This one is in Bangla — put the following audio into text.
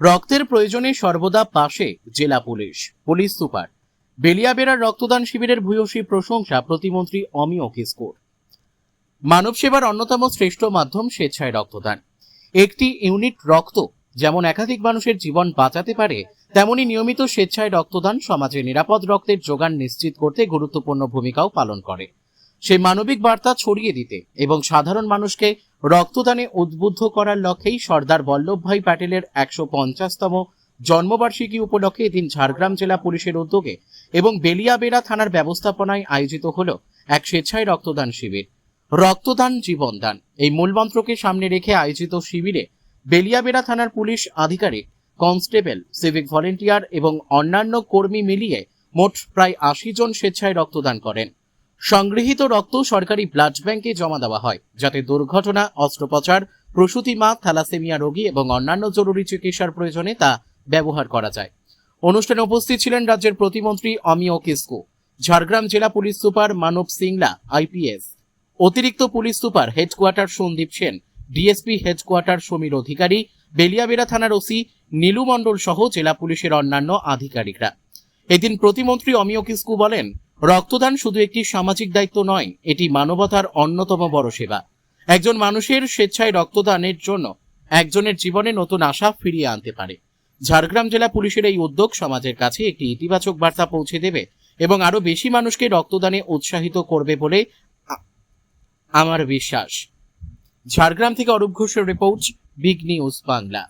রক্তের প্রয়োজনে সর্বদা পাশে জেলা পুলিশ সুপার। বেলিয়াবেড়ার রক্তদান শিবিরের ভূয়সী প্রশংসা প্রতিমন্ত্রী অমিয় কিস্কুর। মানব সেবার অন্যতম শ্রেষ্ঠ মাধ্যম স্বেচ্ছায় রক্তদান। একটি ইউনিট রক্ত যেমন একাধিক মানুষের জীবন বাঁচাতে পারে, তেমনি নিয়মিত স্বেচ্ছায় রক্তদান সমাজে নিরাপদ রক্তের যোগান নিশ্চিত করতে গুরুত্বপূর্ণ ভূমিকাও পালন করে। সেই মানবিক বার্তা ছড়িয়ে দিতে এবং সাধারণ মানুষকে রক্তদানে উদ্বুদ্ধ করার লক্ষ্যেই সর্দার বল্লভভাই প্যাটেলের ১৫০তম জন্মবার্ষিকী উপলক্ষে এদিন ঝাড়গ্রাম জেলা পুলিশের উদ্যোগে এবং বেলিয়াবেড়া থানার ব্যবস্থাপনায় আয়োজিত হল এক স্বেচ্ছায় রক্তদান শিবির। রক্তদান জীবনদান এই মূলমন্ত্রকে সামনে রেখে আয়োজিত শিবিরে বেলিয়াবেড়া থানার পুলিশ আধিকারিক, কনস্টেবল, সিভিক ভলেন্টিয়ার এবং অন্যান্য কর্মী মিলিয়ে মোট প্রায় ৮০ জন স্বেচ্ছায় রক্তদান করেন। সংগৃহীত রক্ত সরকারি ব্লাড ব্যাংকে জমা দেওয়া হয়, যাতে দুর্ঘটনা, অস্ত্রোপচার, প্রসূতি মা, থ্যালাসেমিয়া রোগী এবং অন্যান্য জরুরি চিকিৎসার প্রয়োজনে তা ব্যবহার করা যায়। অনুষ্ঠানে উপস্থিত ছিলেন রাজ্যের প্রতিমন্ত্রী অমিয় কিস্কু, ঝাড়গ্রাম জেলা police super Manab Singla IPS, অতিরিক্ত police super headquarter Sandip Sen, DSP headquarter Samir Adhikari, Beliaberah থানার ওসি নীলু মণ্ডল সহ জেলা পুলিশের অন্যান্য আধিকারিকরা। এদিন প্রতিমন্ত্রী অমিয় কিস্কু বলেন, রক্তদান শুধু একটি সামাজিক দায়িত্ব নয়, এটি মানবতার অন্যতম বড় সেবা। একজন মানুষের স্বেচ্ছায় রক্তদানের জন্য একজনের জীবনে নতুন আশা ফিরিয়ে আনতে পারে। ঝাড়গ্রাম জেলা পুলিশের এই উদ্যোগ সমাজের কাছে একটি ইতিবাচক বার্তা পৌঁছে দেবে এবং আরো বেশি মানুষকে রক্তদানে উৎসাহিত করবে বলে আমার বিশ্বাস। ঝাড়গ্রাম থেকে অরূপ ঘোষের রিপোর্ট, বিগ নিউজ বাংলা।